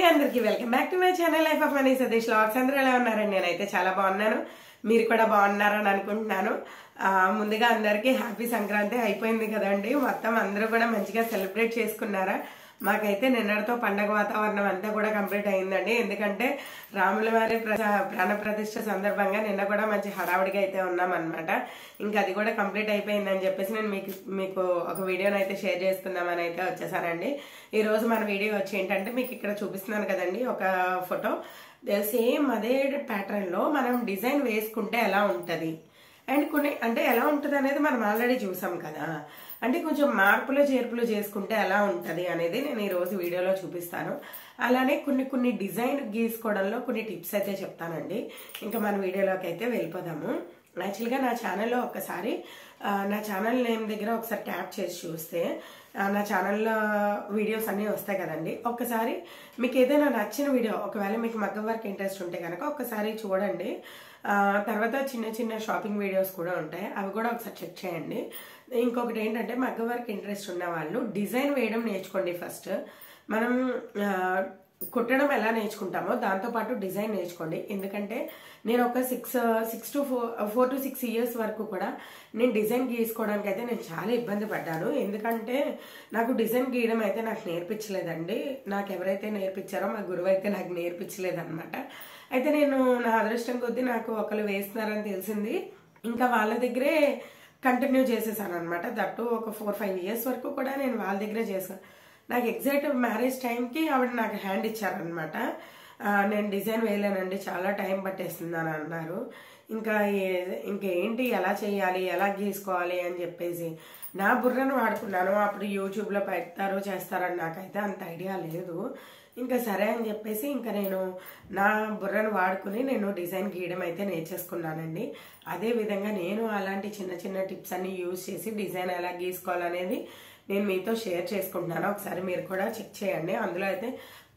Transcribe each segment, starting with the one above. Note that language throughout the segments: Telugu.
అందరికీ welcome back to my channel life of money Satish vlogs. అందరూ ఎలా ఉన్నారండి? నేనైతే చాలా బాగున్నాను, మీరు కూడా బాగున్నారని అనుకుంటున్నాను. ముందుగా అందరికీ హ్యాపీ సంక్రాంతి. అయిపోయింది కదండి, మొత్తం అందరూ కూడా మంచిగా సెలబ్రేట్ చేసుకున్నారా? మాకైతే నిన్నటితో పండగ వాతావరణం అంతా కూడా కంప్లీట్ అయిందండి. ఎందుకంటే రాముల వారి ప్రాణ ప్రతిష్ఠ సందర్భంగా నిన్న కూడా మంచి హడావుడిగా అయితే ఉన్నాం అనమాట. ఇంకా అది కూడా కంప్లీట్ అయిపోయిందని చెప్పేసి నేను మీకు ఒక వీడియోని అయితే షేర్ చేసుకుందామని అయితే వచ్చేసానండి. ఈ రోజు మన వీడియో వచ్చి ఏంటంటే, మీకు ఇక్కడ చూపిస్తున్నాను కదండి ఒక ఫోటో. సేమ్ అదే ప్యాటర్న్ లో మనం డిజైన్ వేసుకుంటే ఎలా ఉంటది అండ్ కొన్ని అంటే ఎలా ఉంటుంది అనేది మనం ఆల్రెడీ చూసాం కదా. అంటే కొంచెం మార్పులు చేర్పులు చేసుకుంటే ఎలా ఉంటది అనేది నేను ఈ రోజు వీడియోలో చూపిస్తాను. అలానే కొన్ని డిజైన్ గీసుకోవడంలో కొన్ని టిప్స్ అయితే చెప్తానండి. ఇంకా మన వీడియోలోకి అయితే వెళ్ళిపోదాము. యాక్చువల్గా నా ఛానల్లో ఒక్కసారి నా ఛానల్ నేమ్ దగ్గర ఒకసారి ట్యాప్ చేసి చూస్తే నా ఛానల్లో వీడియోస్ అన్నీ వస్తాయి కదండి. ఒక్కసారి మీకు ఏదైనా నచ్చిన వీడియో, ఒకవేళ మీకు మగ్గం వర్క్ ఇంట్రెస్ట్ ఉంటే కనుక ఒక్కసారి చూడండి. తర్వాత చిన్న చిన్న షాపింగ్ వీడియోస్ కూడా ఉంటాయి, అవి కూడా ఒకసారి చెక్ చేయండి. ఇంకొకటి ఏంటంటే, మగ్గం వర్క్ ఇంట్రెస్ట్ ఉన్న వాళ్ళు డిజైన్ వేయడం నేర్చుకోండి. ఫస్ట్ మనం కుట్టడం ఎలా నేర్చుకుంటామో దాంతోపాటు డిజైన్ నేర్చుకోండి. ఎందుకంటే నేను ఒక 4 to 6 years వరకు కూడా నేను డిజైన్ గీసుకోవడానికి అయితే నేను చాలా ఇబ్బంది పడ్డాను. ఎందుకంటే నాకు డిజైన్ గీయడం అయితే నాకు నేర్పించలేదండి. నాకు ఎవరైతే నేర్పించారో మా గురువు అయితే నాకు నేర్పించలేదన్నమాట. అయితే నేను నా అదృష్టం కొద్దీ నాకు ఒకరు వేస్తున్నారని తెలిసింది, ఇంకా వాళ్ళ దగ్గరే కంటిన్యూ చేసేసాను అనమాట. దట్టు ఒక 4-5 years వరకు కూడా నేను వాళ్ళ దగ్గరే చేశాను. నాకు ఎగ్జాక్ట్ మ్యారేజ్ టైంకి ఆవిడ నాకు హ్యాండ్ ఇచ్చారనమాట. నేను డిజైన్ వేయలేనండి, చాలా టైం పట్టేస్తుంది అని అన్నారు. ఇంకేంటి ఎలా చేయాలి, ఎలా గీసుకోవాలి అని చెప్పేసి నా బుర్రను వాడుకున్నాను. అప్పుడు యూట్యూబ్లో చేస్తారని నాకైతే అంత ఐడియా లేదు. ఇంకా సరే అని చెప్పేసి ఇంకా నేను నా బుర్రను వాడుకుని నేను డిజైన్ గీయడం అయితే నేర్చేసుకున్నానండి. అదే విధంగా నేను అలాంటి చిన్న చిన్న టిప్స్ అన్ని యూజ్ చేసి డిజైన్ ఎలా గీసుకోవాలనేది నేను మీతో షేర్ చేసుకుంటున్నాను. ఒకసారి మీరు కూడా చెక్ చేయండి. అందులో అయితే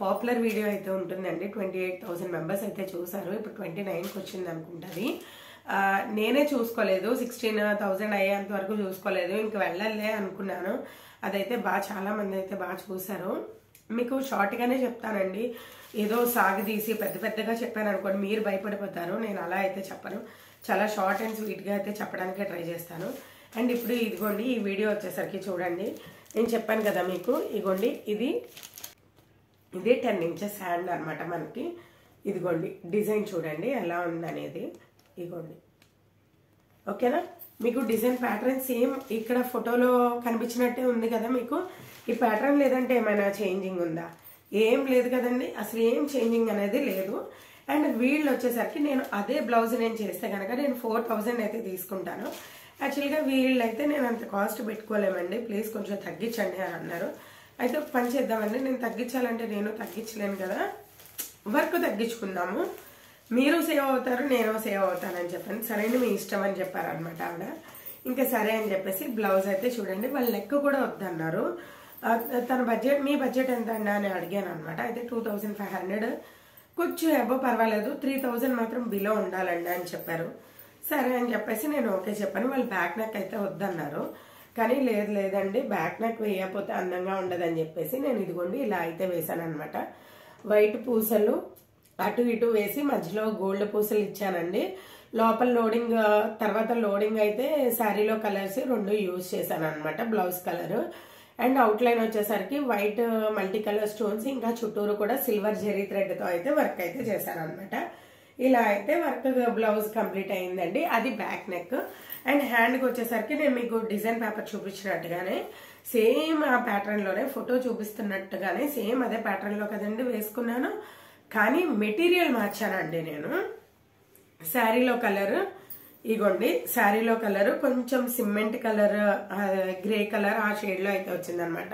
పాపులర్ వీడియో అయితే ఉంటుందండి. 28,000 మెంబర్స్ అయితే చూసారు. ఇప్పుడు 29కి వచ్చింది అనుకుంటుంది. నేనే చూసుకోలేదు, 16,000 అయ్యేంత వరకు చూసుకోలేదు. ఇంక వెళ్ళాలే అనుకున్నాను. అదైతే చాలా మంది అయితే బాగా చూసారు. మీకు షార్ట్ గానే చెప్తానండి, ఏదో సాగదీసి పెద్దగా చెప్పాను అనుకోండి, మీరు భయపడిపోతారు. నేను అలా అయితే చెప్పను, చాలా షార్ట్ అండ్ స్వీట్ గా అయితే చెప్పడానికే ట్రై చేస్తాను. అండ్ ఇప్పుడు ఇదిగోండి, ఈ వీడియో వచ్చేసరికి చూడండి, నేను చెప్పాను కదా మీకు, ఇదిగోండి ఇది 10 inches హ్యాండ్ అనమాట మనకి. ఇదిగోండి డిజైన్ చూడండి ఎలా ఉందనేది. ఇదిగోండి, ఓకేనా? మీకు డిజైన్ ప్యాటర్న్ సేమ్ ఇక్కడ ఫోటోలో కనిపించినట్టే ఉంది కదా మీకు. ఈ ప్యాటర్న్ లేదంటే ఏమైనా చేంజింగ్ ఉందా? ఏం లేదు కదండి, అసలు ఏం చేంజింగ్ అనేది లేదు. అండ్ వీళ్ళు వచ్చేసరికి నేను అదే బ్లౌజ్ నేను చేస్తే కనుక నేను 4,000 అయితే తీసుకుంటాను. యాక్చువల్గా వీళ్ళు అయితే నేను అంత కాస్ట్ పెట్టుకోలేమండి, ప్లీజ్ కొంచెం తగ్గించండి అని అన్నారు. అయితే ఒక పని చేద్దామండి, నేను తగ్గించాలంటే నేను తగ్గించలేను కదా, వర్క్ తగ్గించుకుందాము, మీరు సేవ్ అవుతారు నేను సేవ్ అవుతానని చెప్పాను. సరైన మీ ఇష్టం అని చెప్పారనమాట ఆవిడ. ఇంకా సరే అని చెప్పేసి బ్లౌజ్ అయితే చూడండి, వాళ్ళ లెక్క కూడా వద్దన్నారు. తన బడ్జెట్, మీ బడ్జెట్ ఎంత అండి అని అడిగాను అనమాట. అయితే 2,500, కొంచెం అబ్బో పర్వాలేదు, 3,000 మాత్రం బిలో ఉండాలండి అని చెప్పారు. సరే అని చెప్పేసి నేను ఓకే చెప్పాను. వాళ్ళు బ్యాక్ నెక్ అయితే వద్దన్నారు. కానీ లేదండి, బ్యాక్ నెక్ వేయకపోతే అందంగా ఉండదని చెప్పేసి నేను ఇదిగోండి ఇలా అయితే వేసాను అనమాట. వైట్ పూసలు అటు ఇటు వేసి మధ్యలో గోల్డ్ పూసలు ఇచ్చానండి. లోపల లోడింగ్, తర్వాత లోడింగ్ అయితే శారీలో కలర్స్ 2 యూజ్ చేశాను అనమాట. Blouse colour and out line వచ్చేసరికి వైట్ మల్టీ కలర్ స్టోన్స్, ఇంకా చుట్టూరు కూడా సిల్వర్ జెరీ థ్రెడ్ తో అయితే వర్క్ అయితే చేశాను అనమాట. ఇలా అయితే వర్క్ బ్లౌజ్ కంప్లీట్ అయిందండి. అది బ్యాక్ నెక్. అండ్ హ్యాండ్కి వచ్చేసరికి నేను మీకు డిజైన్ పేపర్ చూపించినట్టుగానే సేమ్ ఆ ప్యాటర్న్ లోనే, ఫోటో చూపిస్తున్నట్టుగానే సేమ్ అదే ప్యాటర్న్ లో కదండి వేసుకున్నాను. కానీ మెటీరియల్ మార్చానండి నేను. శారీలో కలర్ ఇగోండి, శారీలో కలర్ కొంచెం సిమెంట్ కలర్, గ్రే కలర్ ఆ షేడ్ లో అయితే వచ్చిందనమాట.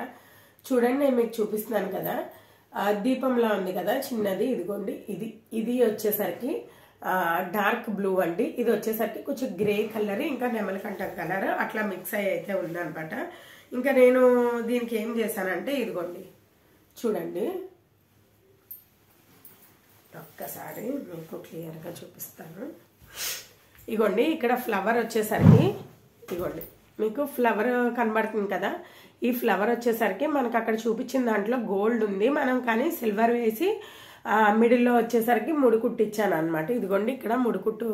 చూడండి, నేను మీకు చూపిస్తున్నాను కదా, దీపంలా ఉంది కదా చిన్నది, ఇదిగోండి ఇది వచ్చేసరికి డార్క్ బ్లూ అండి. ఇది వచ్చేసరికి కొంచెం గ్రే కలర్, ఇంకా నెమలికంఠ కలర్ అట్లా మిక్స్ అయ్యి అయితే ఉందనమాట. ఇంకా నేను దీనికి ఏం చేశానంటే ఇదిగోండి చూడండి, ఒక్కసారి మీకు క్లియర్ గా చూపిస్తాను. ఇగోండి ఇక్కడ ఫ్లవర్ వచ్చేసరికి, ఇగోండి మీకు ఫ్లవర్ కనబడుతుంది కదా, ఈ ఫ్లవర్ వచ్చేసరికి మనకు అక్కడ చూపించిన దాంట్లో గోల్డ్ ఉంది, మనం కానీ సిల్వర్ వేసి మిడిల్లో వచ్చేసరికి ముడుకుట్టు ఇచ్చాను అనమాట. ఇదిగోండి ఇక్కడ ముడుకుట్టు,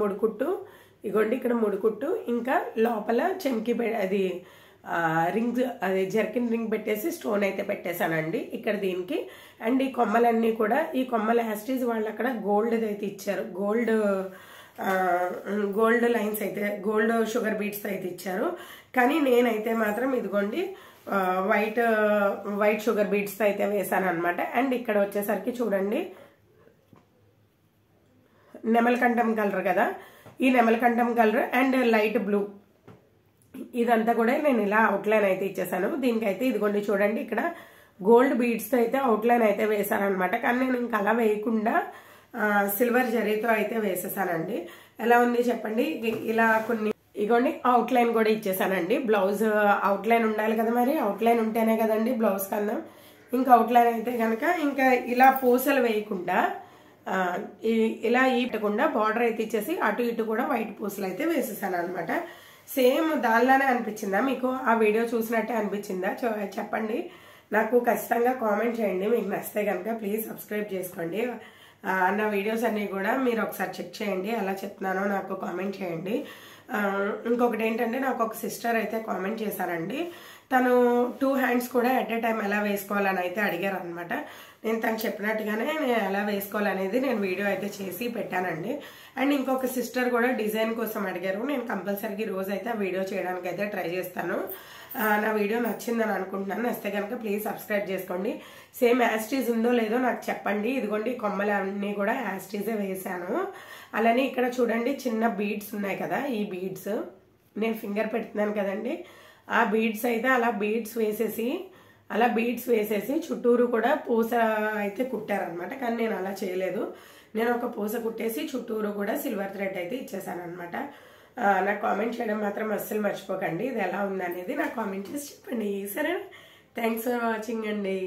ముడుకుట్టు, ఇదిగోండి ఇక్కడ ముడుకుట్టు, ఇంకా లోపల చెంకి అది రింగ్, అది జర్కిన్ రింగ్ పెట్టేసి స్టోన్ అయితే పెట్టేశానండి ఇక్కడ దీనికి. అండ్ ఈ కొమ్మలన్నీ కూడా, ఈ కొమ్మల యాస్టీజ్ వాళ్ళు అక్కడ గోల్డ్ అయితే ఇచ్చారు, గోల్డ్ లైన్స్ అయితే, గోల్డ్ షుగర్ బీట్స్ అయితే ఇచ్చారు. కానీ నేనైతే మాత్రం ఇదిగోండి వైట్ షుగర్ బీట్స్ అయితే వేసాను అనమాట. అండ్ ఇక్కడ వచ్చేసరికి చూడండి నెమలకంఠం కలర్ కదా, ఈ నెమలకంఠం కలర్ అండ్ లైట్ బ్లూ, ఇదంతా కూడా నేను ఇలా అవుట్లైన్ అయితే ఇచ్చేసాను. దీనికైతే ఇదిగోండి చూడండి ఇక్కడ గోల్డ్ బీడ్స్తో అయితే అవుట్లైన్ అయితే వేసాను అనమాట. కానీ నేను ఇంకా అలా వేయకుండా సిల్వర్ జరీతో అయితే వేసేసానండి. ఎలా ఉంది చెప్పండి. ఇలా కొన్ని ఇగోండి అవుట్లైన్ కూడా ఇచ్చేసానండి. బ్లౌజ్ అవుట్లైన్ ఉండాలి కదా, మరి అవుట్లైన్ ఉంటేనే కదండి బ్లౌజ్ కందం. ఇంకా అవుట్లైన్ అయితే కనుక ఇంకా ఇలా పూసలు వేయకుండా ఇలా పెట్టకుండా బార్డర్ అయితే ఇచ్చేసి అటు ఇటు కూడా వైట్ పూసలు అయితే వేసేసాను అనమాట. సేమ్ దానిలానే అనిపించిందా మీకు? ఆ వీడియో చూసినట్టే అనిపించిందా చెప్పండి నాకు. ఖచ్చితంగా కామెంట్ చేయండి. మీకు నచ్చితే కనుక ప్లీజ్ సబ్స్క్రైబ్ చేసుకోండి. నా వీడియోస్ అన్నీ కూడా మీరు ఒకసారి చెక్ చేయండి, ఎలా చెప్తున్నానో నాకు కామెంట్ చేయండి. ఇంకొకటి ఏంటంటే నాకు ఒక సిస్టర్ అయితే కామెంట్ చేశారండి. తను 2 హ్యాండ్స్ కూడా ఎట్ ఏ టైం ఎలా వేసుకోవాలని అయితే అడిగారు అనమాట. నేను తను చెప్పినట్టుగానే నేను ఎలా వేసుకోవాలనేది నేను వీడియో అయితే చేసి పెట్టానండి. అండ్ ఇంకొక సిస్టర్ కూడా డిజైన్ కోసం అడిగారు. నేను కంపల్సరీగా రోజు అయితే ఆ వీడియో చేయడానికి అయితే ట్రై చేస్తాను. నా వీడియో నచ్చిందని అనుకుంటున్నాను. నచ్చితే కనుక ప్లీజ్ సబ్స్క్రైబ్ చేసుకోండి. సేమ్ యాస్టీజ్ ఉందో లేదో నాకు చెప్పండి. ఇదిగోండి కొమ్మలు అన్నీ కూడా యాస్టీజే వేసాను. అలానే ఇక్కడ చూడండి చిన్న బీడ్స్ ఉన్నాయి కదా, ఈ బీడ్స్ నేను ఫింగర్ పెడుతున్నాను కదండి, ఆ బీడ్స్ అయితే అలా బీడ్స్ వేసేసి చుట్టూరు కూడా పూస అయితే కుట్టారనమాట. కానీ నేను అలా చేయలేదు. నేను ఒక పూస కుట్టేసి చుట్టూరు కూడా సిల్వర్ థ్రెడ్ అయితే ఇచ్చేసాను అనమాట. నాకు కామెంట్ చేయడం మాత్రం అస్సలు మర్చిపోకండి. ఇది ఎలా ఉందనేది నాకు కామెంట్ చేసి చెప్పండి. సరేనా? థ్యాంక్స్ ఫర్ వాచింగ్ అండి.